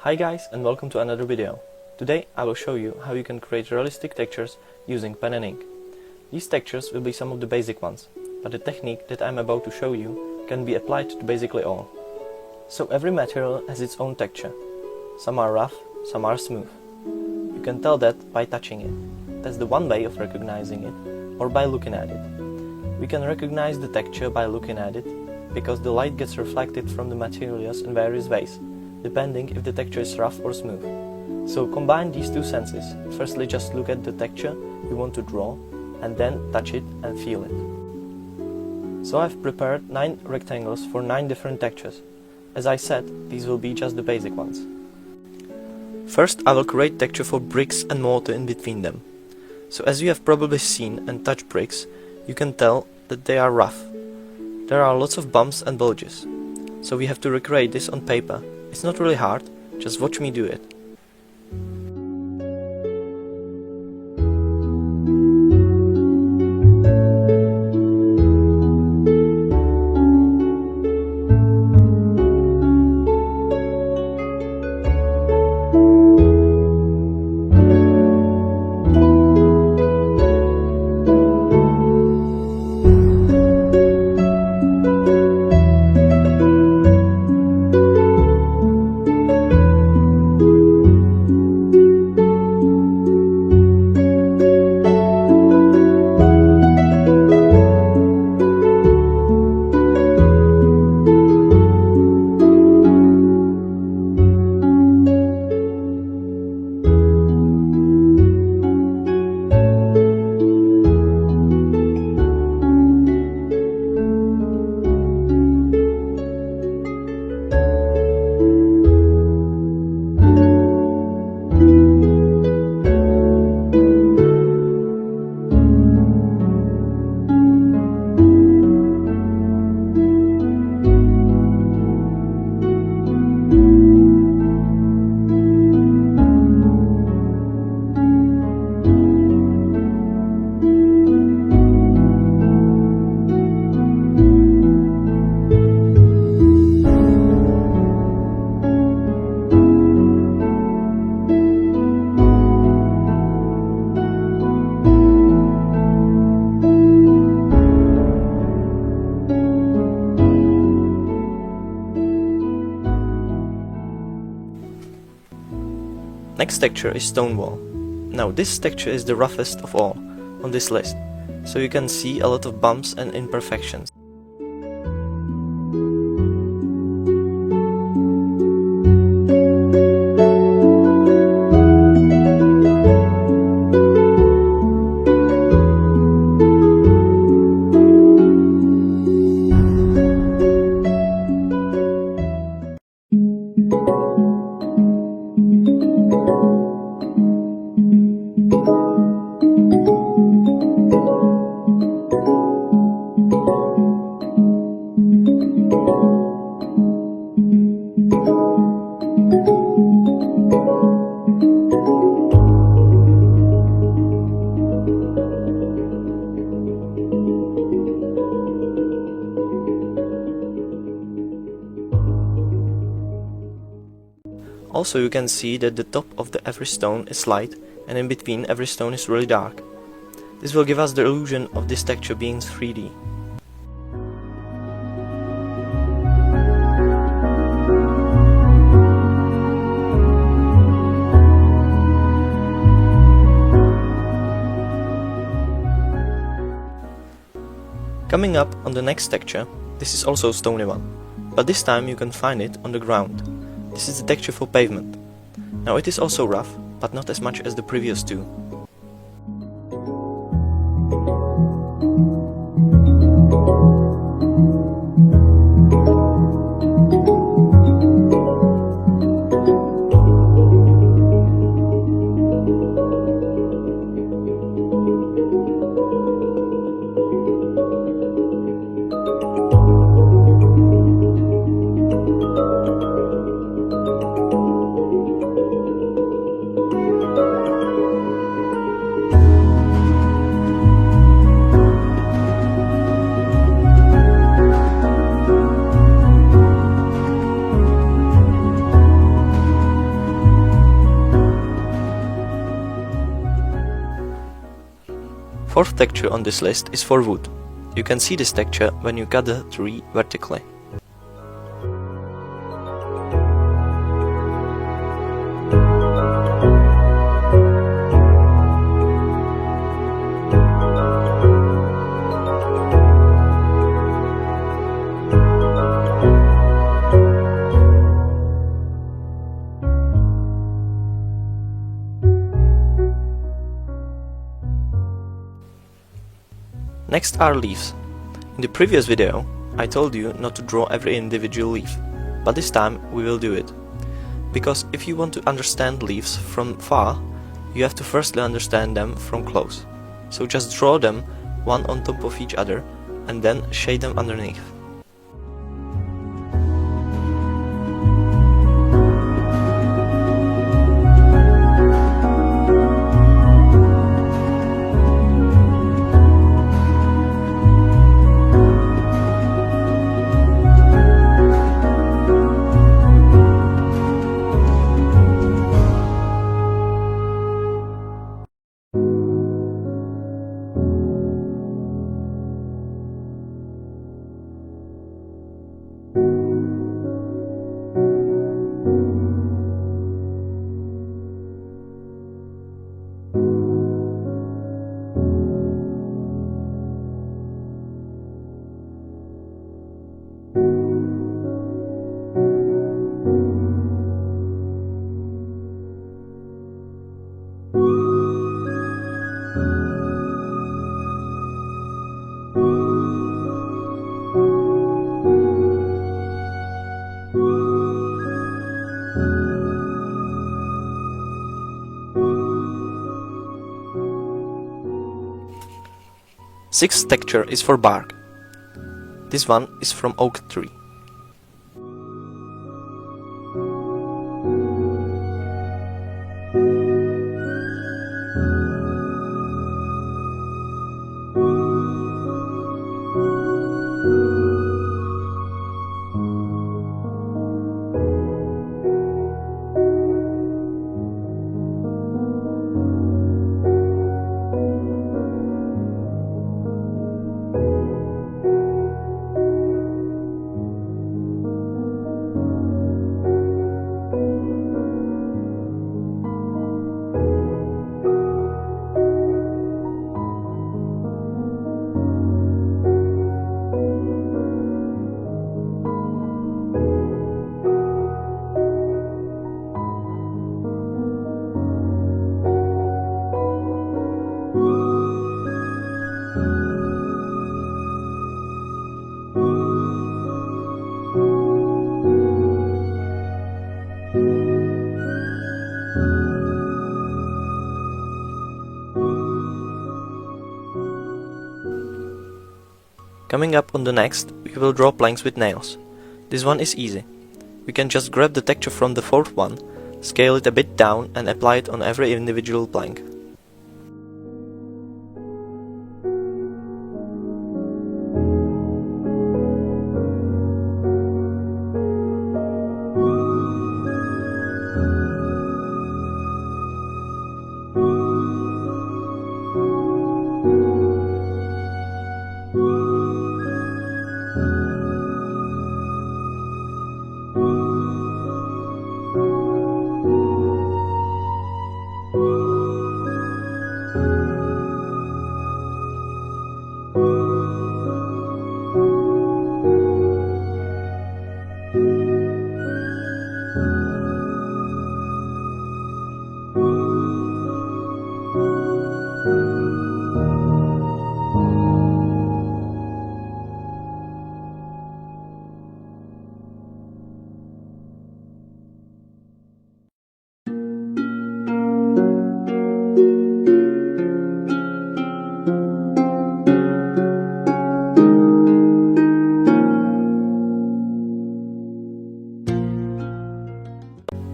Hi guys, and welcome to another video. Today I will show you how you can create realistic textures using pen and ink. These textures will be some of the basic ones, but the technique that I'm about to show you can be applied to basically all. So every material has its own texture. Some are rough, some are smooth. You can tell that by touching it. That's the one way of recognizing it, or by looking at it. We can recognize the texture by looking at it, because the light gets reflected from the materials in various ways, depending if the texture is rough or smooth. So combine these two senses. Firstly, just look at the texture you want to draw, and then touch it and feel it. So I've prepared 9 rectangles for 9 different textures. As I said, these will be just the basic ones. First, I will create texture for bricks and mortar in between them. So as you have probably seen and touched bricks, you can tell that they are rough. There are lots of bumps and bulges. So we have to recreate this on paper. It's not really hard, just watch me do it. Next texture is stone wall. Now this texture is the roughest of all on this list, so you can see a lot of bumps and imperfections. Also, you can see that the top of every stone is light, and in between every stone is really dark. This will give us the illusion of this texture being 3D. Coming up on the next texture, this is also a stony one, but this time you can find it on the ground. This is the texture for pavement. Now it is also rough, but not as much as the previous two. fourth texture on this list is for wood. You can see this texture when you cut the tree vertically. Next are leaves. In the previous video, I told you not to draw every individual leaf, but this time we will do it. Because if you want to understand leaves from far, you have to firstly understand them from close. So just draw them one on top of each other and then shade them underneath. Sixth texture is for bark. This one is from oak tree. Coming up on the next, we will draw planks with nails. This one is easy. We can just grab the texture from the fourth one, scale it a bit down and apply it on every individual plank.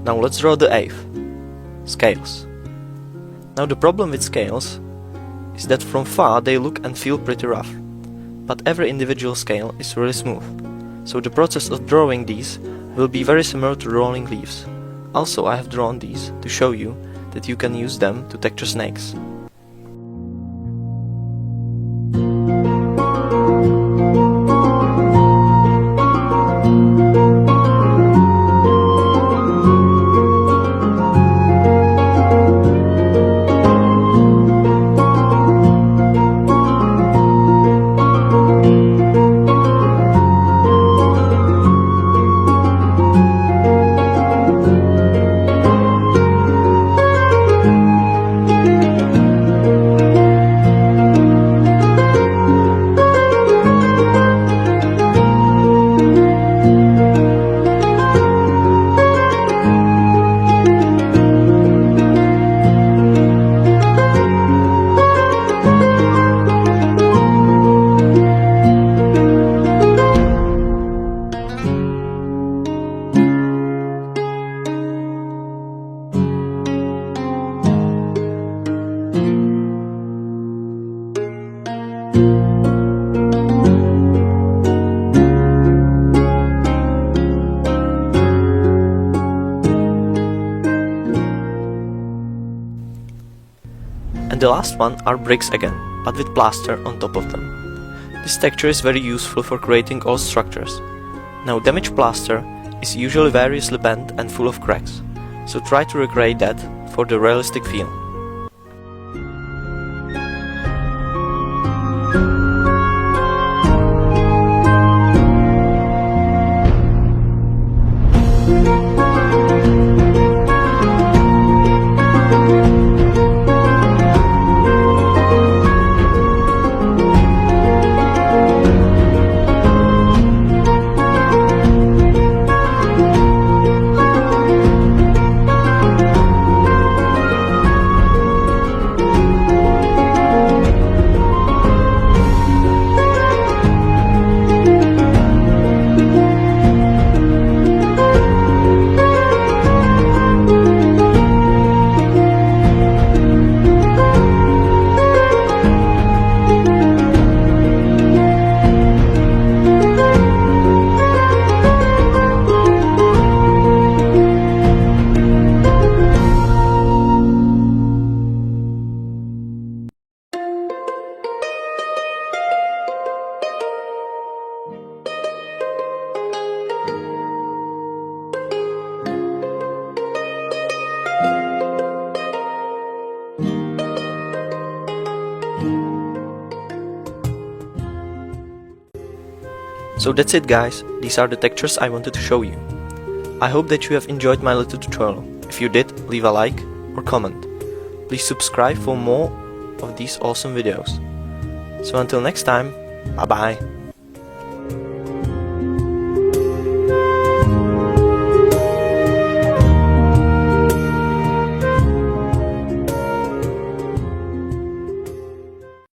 Now let's draw the eighth. Scales. Now the problem with scales is that from far they look and feel pretty rough, but every individual scale is really smooth, so the process of drawing these will be very similar to drawing leaves. Also, I have drawn these to show you that you can use them to texture snakes. And the last one are bricks again, but with plaster on top of them. This texture is very useful for creating all structures. Now, damaged plaster is usually variously bent and full of cracks, so try to recreate that for the realistic feel. So that's it guys, these are the textures I wanted to show you. I hope that you have enjoyed my little tutorial. If you did, leave a like or comment. Please subscribe for more of these awesome videos. So until next time, bye bye.